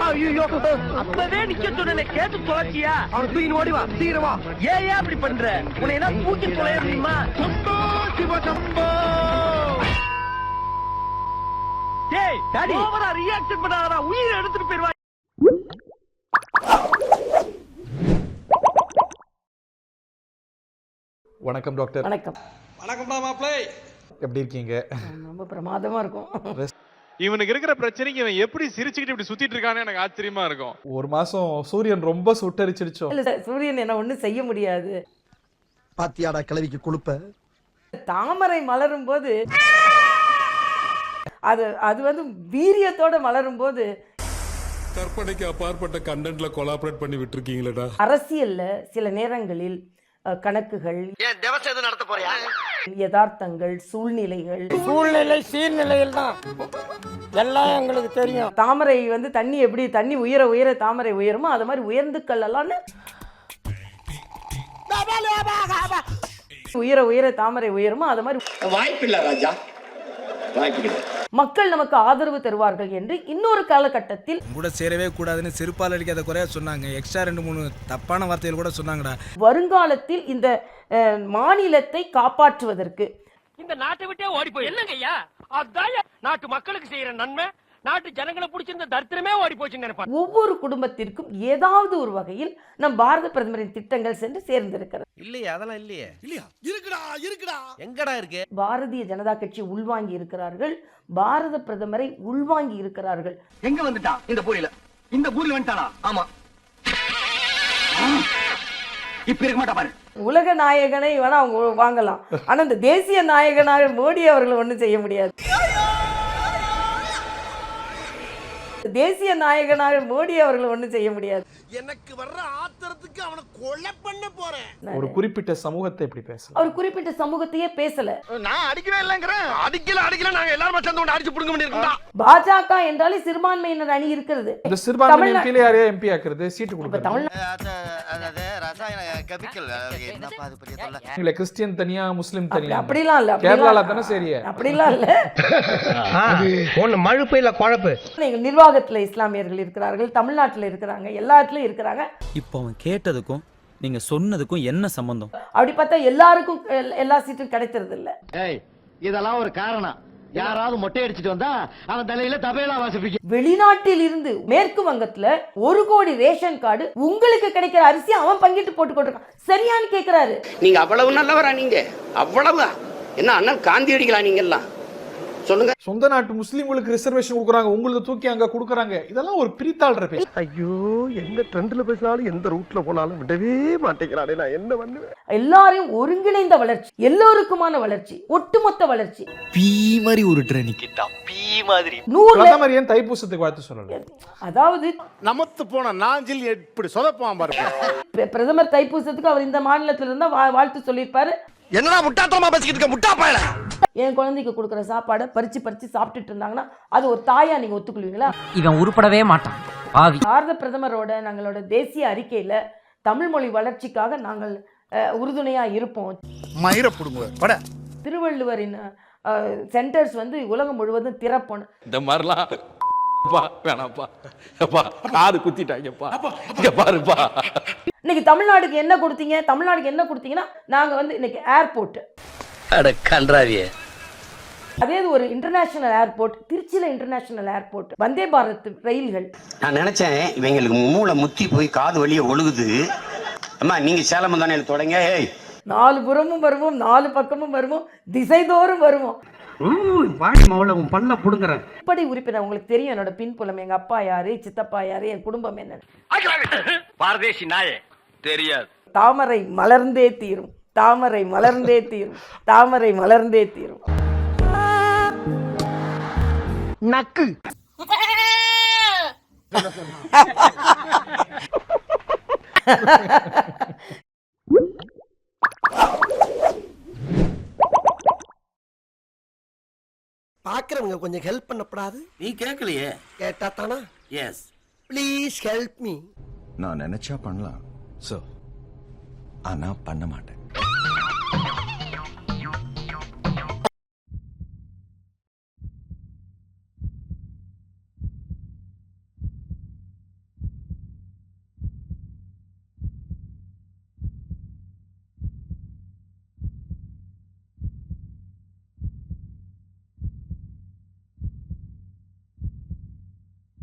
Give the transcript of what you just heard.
ஐயோ அப்பவே நிக்க சொன்ன கேட்டு தொலைச்சியா? அவன் தூக்கி ஓடி வா சீக்கிரமா. ஏன் அப்படி பண்ற? உன்னை என்ன தூக்கி தொலைய முடியுமா? சம்போ சிவ சம்போ. டேய் டாடி ஓவரா ரியாக்ஷன் பண்ணாதடா, உயிரை எடுத்துட்டு போய்டுவா. வணக்கம் டாக்டர். வணக்கம். வணக்கம்டா மாப்ளே. எப்படி இருக்கீங்க? ரொம்ப பிரமாதமா இருக்கும். இவனுக்கு இருக்கிற பிரச்சனைக்கு இவன் எப்படி சிரிச்சுக்கிட்டு இப்படி சுத்திட்டு இருக்கானே எனக்கு ஆச்சரியமா இருக்கும். ஒரு மாசம் சூரியன் ரொம்ப சுட்டரிச்சிடுச்சோ? இல்ல சூரியன் என்ன ஒண்ணும் செய்ய முடியாது. பாத்தியாடா கிளவிக்கு குளுப்ப. தாமரை மலரும் போது அது வந்து வீரியத்தோட மலரும் போது கற்பனைக்கு அப்பாற்பட்ட கண்டென்ட்ல கொலாபரேட் பண்ணி விட்டுருக்கீங்களா? அரசியல்ல சில நேரங்களில் கணக்குகள், நடத்த போறியா? யதார்த்தங்கள், சூழ்நிலைகள், சீர்நிலையில் தான் எல்லாம் எங்களுக்கு தெரியும். தாமரை வந்து தண்ணி உயர உயர தாமரை உயருமோ அது மாதிரி உயர்ந்து கல்லலான்னு உயர உயர தாமரை உயருமோ அது மாதிரி வாய்ப்பில்லை ராஜா, வாய்ப்பில்லை. மக்கள் நமக்கு ஆதரவு தருவார்கள் என்று இன்னொரு காலகட்டத்தில் கூட சேரவே கூடாதுன்னு செருப்பால் அடிக்காத குறையா சொன்னாங்க. எக்ஸ்ட்ரா 2-3 தப்பான வார்த்தைகள் கூட சொன்னாங்கடா. வருங்காலத்தில் இந்த மாநிலத்தை காப்பாற்றுவதற்கு இந்த நாட்டை விட்டே ஓடி போய் என்னங்க ஐயா, அதான் நாட்டு மக்களுக்கு செய்யற நன்மை, நாட்டு ஜனங்களை பிடிச்சிருந்த தரித்திரமே ஓடி போச்சுன்னு நினைப்பாங்க. ஒவ்வொரு குடும்பத்திற்கும் ஏதாவது ஒரு வகையில் நம் பாரத பிரதமரின் திட்டங்கள் சென்று சேர்ந்திருக்கிறது. இல்லையா? அதெல்லாம் இல்லையே. இல்லையா? இருக்குடா எங்கடா இருக்கு? பாரதிய ஜனதா கட்சி உள்வாங்கி இருக்கிறார்கள், பாரத பிரதமரை உள்வாங்கி இருக்கிறார்கள். எங்க வந்துட்டான் இந்த பூரியில? இந்த பூரியில வந்துட்டானா? ஆமா. இப்ப இருக்க மாட்டா பாரு. உலக நாயகனை வேணா அவங்க வாங்கலாம், ஆனா இந்த தேசிய நாயகனாக மோடி அவர்கள் ஒண்ணும் செய்ய முடியாது. தேசிய நாயகனாக மோடி அவர்கள் ஒண்ணும் செய்ய முடியாது. எனக்கு வர்ற ஆத்திரத்துக்கு அவனை கொலை பண்ண போறேன். ஒரு குறிப்பிட்ட சமூகத்தை எப்படி பேசலாம்? அவர் குறிப்பிட்ட சமூகத்தையே பேசல. நான் அடிக்கவே இல்லங்கறேன். அடிக்கல நாங்க எல்லாரும் சேர்ந்து கொண்டு அடிச்சு புடுங்க வேண்டியிருக்கா. பாஜக என்றாலே சிறுபான்மையினர் அணி இருக்கிறது. இந்த சிறுபான்மை எம்பில யாரே எம்பி ஆக்குறது, சீட்டு கொடுக்கிறது. அதாவது ரசாயன கெமிக்கல் என்னப்பா அது பெரிய தொல்லை. இல்ல கிறிஸ்டியன் தனியா முஸ்லிம் தனியா அப்படிலாம் இல்ல. கேரளால தானே சரியா? அப்படிலாம் இல்ல. ஒண்ணு மழுப்பு இல்ல குழப்பு. நிர்வாகத்துல இஸ்லாமியர்கள் இருக்கிறார்கள், தமிழ்நாட்டுல இருக்கிறாங்க, எல்லா இடத்துலயும் இருக்கிறாங்க. இப்போ அவன் கேட்டதுக்கும் நீங்க சொன்னதுக்கும் என்ன சம்பந்தம்? அப்படி பார்த்தா எல்லாருக்கும் எல்லா சீட்டும் கிடைக்கிறது இல்ல. ஏய் இதெல்லாம் ஒரு காரணம். யாராவது மொட்டை அடிச்சிட்டு வந்தா அவன் தலையில தபையெல்லாம் வாசிப்பீங்க. வெளிநாட்டில் இருந்து மேற்கு வங்கத்துல 1 கோடி ரேஷன் கார்டு உங்களுக்கு கிடைக்கிற அரிசி அவன் பங்கிட்டு போட்டு கொண்டிருக்கான். சரியான்னு கேக்குறாரு. நீங்க அவ்வளவு நல்லவரா? நீங்க அவ்வளவு என்ன அண்ணன் காந்தி அடிக்கலாம் நீங்க எல்லாம் சொல்லுங்க. சொந்த நாட்டு முஸ்லிம்களுக்கு ரிசர்வேஷன் கொடுக்குறாங்க, உங்களுக்கு தூக்கி அங்க கொடுக்குறாங்க. இதெல்லாம் ஒரு பிரித்தாள்ற பேச்சு. ஐயோ எந்த ட்ரெண்ட்ல பேசினாலும் எந்த ரூட்ல போனாலும் விடவே மாட்டேங்கிறானே, நான் என்ன பண்ணுவேன்? எல்லாரையும் ஒருங்கிணைந்த வளர்ச்சி, எல்லோருக்குமான வளர்ச்சி, ஒட்டுமொத்த வளர்ச்சி. பீ மாதிரி ஒரு ட்ரெனிக்கிட்டா பீ மாதிரி. பிரதமர் ஏன் தைப்பூசத்துக்கு வாழ்த்து சொல்லல? அதாவது நமத்து போன நாஞ்சில் எப்படி சொதப்பான் பாருங்க. பிரதமர் தைப்பூசத்துக்கு அவர் இந்த மாநிலத்துல இருந்தா வாழ்த்து சொல்லியிருப்பாரு. என்னடா முட்டாத்தனமா பேசிக்கிட்டு இருக்க முட்டா பயல. என் குழந்தைக்கு கொடுக்குற சாப்பாடை பறிச்சு சாப்பிட்டுட்டு இருந்தாங்கன்னா அது ஒரு தாயா நீங்க ஒத்துக்குள்வீங்களா? இவன் உருப்படவே மாட்டான் பாவி. பாரத பிரதமரோட நாங்களோட தேசிய அறிக்கையில தமிழ் மொழி வளர்ச்சிக்காக நாங்கள் உறுதுணையா இருப்போம். திருவள்ளுவரின் சென்டர்ஸ் வந்து உலகம் முழுவதும் திறப்போம். இந்த மாதிரிலாம் வேணாப்பா, காது குத்திட்டாங்கப்பா. இங்க பாருப்பா. இன்னைக்கு தமிழ்நாடுக்கு என்ன கொடுத்தீங்க? தமிழ்நாடுக்கு என்ன கொடுத்தீங்கன்னா நாங்க வந்து இன்னைக்கு ஏர்போர்ட், அட கன்றாவியே, அதே ஒரு இன்டர்நேஷனல் ஏர்போர்ட், திருச்சியில இன்டர்நேஷனல் ஏர்போர்ட், வந்தே பாரத் ரயில்கள். நான் நினைச்சேன் இவங்களுக்கு மூளை முத்தி போய் காது வழிய ஒழுகுது. அம்மா நீங்க சேலம் தானே தொடங்க. 4 புறமும் வருவோம், 4 பக்கமும் வருவோம், திசைதோறும் வருவோம். பல்ல புடுங்குறேன். இப்படி உறுப்பினர் உங்களுக்கு தெரியும் என்னோட பின்புலம், எங்க அப்பா யாரு, சித்தப்பா யாரு, என் குடும்பம் என்ன. பாரதேசி நாயே தெரியாது. தாமரை மலர்ந்தே தீரும், தாமரை மலர்ந்தே தீரும், தாமரை மலர்ந்தே தீரும். நக்கு பாக்குறவங்க கொஞ்சம் ஹெல்ப் பண்ணப்படாது? நீ கேட்கலையே. கேட்டா தானா? Yes please help me. நான் நினைச்சா பண்ணலாம், ஆனா பண்ண மாட்டேன்.